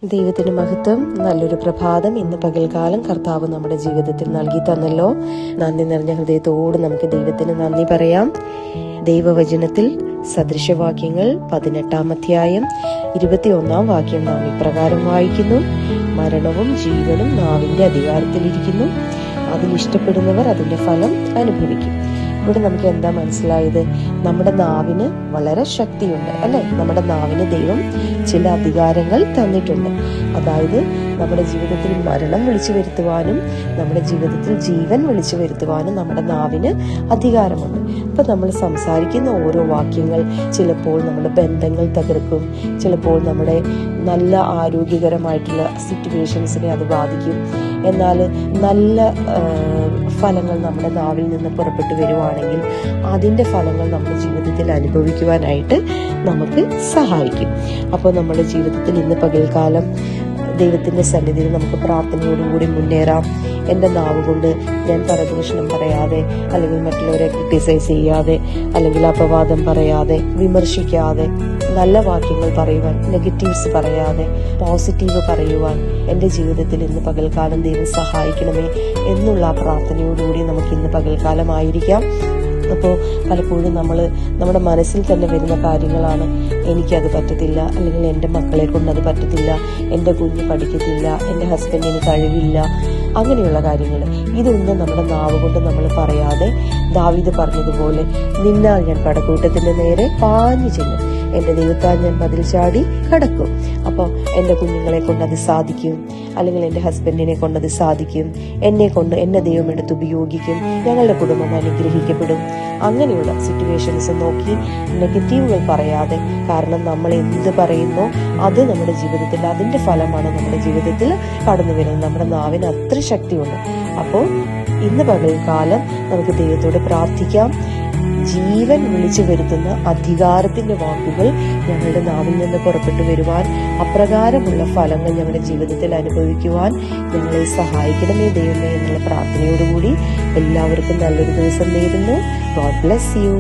ദൈവത്തിന് മഹത്വം. നല്ലൊരു പ്രഭാതം ഇന്ന് പകൽക്കാലം കർത്താവ് നമ്മുടെ ജീവിതത്തിൽ നൽകി തന്നല്ലോ. നന്ദി നിറഞ്ഞ ഹൃദയത്തോട് നമുക്ക് ദൈവത്തിന് നന്ദി പറയാം. ദൈവവചനത്തിൽ സദൃശവാക്യങ്ങൾ 18 അധ്യായം 21 വാക്യം നാം ഇപ്രകാരം വായിക്കുന്നു: മരണവും ജീവനും നാവിന്റെ അധികാരത്തിലിരിക്കുന്നു, അതിൽ ഇഷ്ടപ്പെടുന്നവർ അതിന്റെ ഫലം അനുഭവിക്കും. ഇവിടെ നമുക്ക് എന്താ മനസ്സിലായത്? നമ്മുടെ നാവിന് വളരെ ശക്തിയുണ്ട്, അല്ലെ? നമ്മുടെ നാവിന് ദൈവം ചില അധികാരങ്ങൾ തന്നിട്ടുണ്ട്. അതായത് നമ്മുടെ ജീവിതത്തിൽ മരണം വിളിച്ചു വരുത്തുവാനും നമ്മുടെ ജീവിതത്തിൽ ജീവൻ വിളിച്ചു വരുത്തുവാനും നമ്മുടെ നാവിന് അധികാരമുണ്ട്. അപ്പൊ നമ്മൾ സംസാരിക്കുന്ന ഓരോ വാക്യങ്ങൾ ചിലപ്പോൾ നമ്മുടെ ബന്ധങ്ങൾ തകർക്കും, ചിലപ്പോൾ നമ്മുടെ നല്ല ആരോഗ്യകരമായിട്ടുള്ള സിറ്റുവേഷൻസിനെ അത് ബാധിക്കും. എന്നാൽ നല്ല ഫലങ്ങൾ നമ്മുടെ നാവിൽ നിന്ന് പുറപ്പെട്ടു വരുവാണെങ്കിൽ അതിന്റെ ഫലങ്ങൾ നമ്മുടെ ജീവിതത്തിൽ അനുഭവിക്കുവാനായിട്ട് നമുക്ക് സഹായിക്കും. അപ്പോൾ നമ്മുടെ ജീവിതത്തിൽ ഇന്ന് പകൽക്കാലം ദൈവത്തിന്റെ സന്നിധിയിൽ നമുക്ക് പ്രാർത്ഥനയോടുകൂടി മുന്നേറാം. എൻ്റെ നാവ് കൊണ്ട് ഞാൻ പരദൂഷണം പറയാതെ, അല്ലെങ്കിൽ മറ്റുള്ളവരെ ക്രിട്ടിസൈസ് ചെയ്യാതെ, അല്ലെങ്കിൽ അപവാദം പറയാതെ, വിമർശിക്കാതെ, നല്ല വാക്യങ്ങൾ പറയുവാൻ, നെഗറ്റീവ്സ് പറയാതെ പോസിറ്റീവ് പറയുവാൻ എൻ്റെ ജീവിതത്തിൽ ഇന്ന് പകൽക്കാലം ദൈവം സഹായിക്കണമേ എന്നുള്ള പ്രാർത്ഥനയോടുകൂടി നമുക്ക് ഇന്ന് പകൽക്കാലമായിരിക്കാം. അപ്പോൾ പലപ്പോഴും നമ്മുടെ മനസ്സിൽ തന്നെ വരുന്ന കാര്യങ്ങളാണ്: എനിക്കത് പറ്റത്തില്ല, അല്ലെങ്കിൽ എൻ്റെ മക്കളെ കൊണ്ട് അത് പറ്റത്തില്ല, എൻ്റെ കുഞ്ഞ് പഠിക്കത്തില്ല, എൻ്റെ ഹസ്ബൻഡിന് കഴിവില്ല, അങ്ങനെയുള്ള കാര്യങ്ങൾ. ഇതൊന്നും നമ്മുടെ നാവ് കൊണ്ട് നമ്മൾ പറയാതെ, ദാവീദ് പറഞ്ഞതുപോലെ, നിന്നാൽ ഞാൻ പടക്കൂട്ടത്തിന്റെ നേരെ പാഞ്ഞു ചെല്ലും, എന്റെ ദൈവത്താൽ ഞാൻ മതിൽ ചാടി കടക്കും. അപ്പോൾ എൻ്റെ കുഞ്ഞുങ്ങളെ കൊണ്ട് അത് സാധിക്കും, അല്ലെങ്കിൽ എൻ്റെ ഹസ്ബൻഡിനെ കൊണ്ട് അത് സാധിക്കും, എന്നെ ദൈവം എടുത്ത് ഉപയോഗിക്കും, ഞങ്ങളുടെ കുടുംബം അനുഗ്രഹിക്കപ്പെടും. അങ്ങനെയുള്ള സിറ്റുവേഷൻസ് നോക്കി നെഗറ്റീവുകൾ പറയാതെ, കാരണം നമ്മൾ എന്ത് പറയുന്നോ അത് നമ്മുടെ ജീവിതത്തിൽ, അതിന്റെ ഫലമാണ് നമ്മുടെ ജീവിതത്തിൽ കടന്നു വരുന്നത്. നമ്മുടെ നാവിന് അത്ര ശക്തിയുണ്ട്. അപ്പോൾ ഇന്ന് പകൽക്കാലം നമുക്ക് ദൈവത്തോട് പ്രാർത്ഥിക്കാം. ജീവൻ വിളിച്ചു വരുത്തുന്ന അധികാരത്തിന്റെ വാക്കുകൾ ഞങ്ങളുടെ നാവിൽ നിന്ന് പുറപ്പെട്ടു വരുവാൻ, അപ്രകാരമുള്ള ഫലങ്ങൾ ഞങ്ങളുടെ ജീവിതത്തിൽ അനുഭവിക്കുവാൻ ഞങ്ങളെ സഹായിക്കണമേ ദൈവമേ എന്നുള്ള പ്രാർത്ഥനയോടുകൂടി എല്ലാവർക്കും നല്ലൊരു ദിവസം നേരുന്നു. God bless you.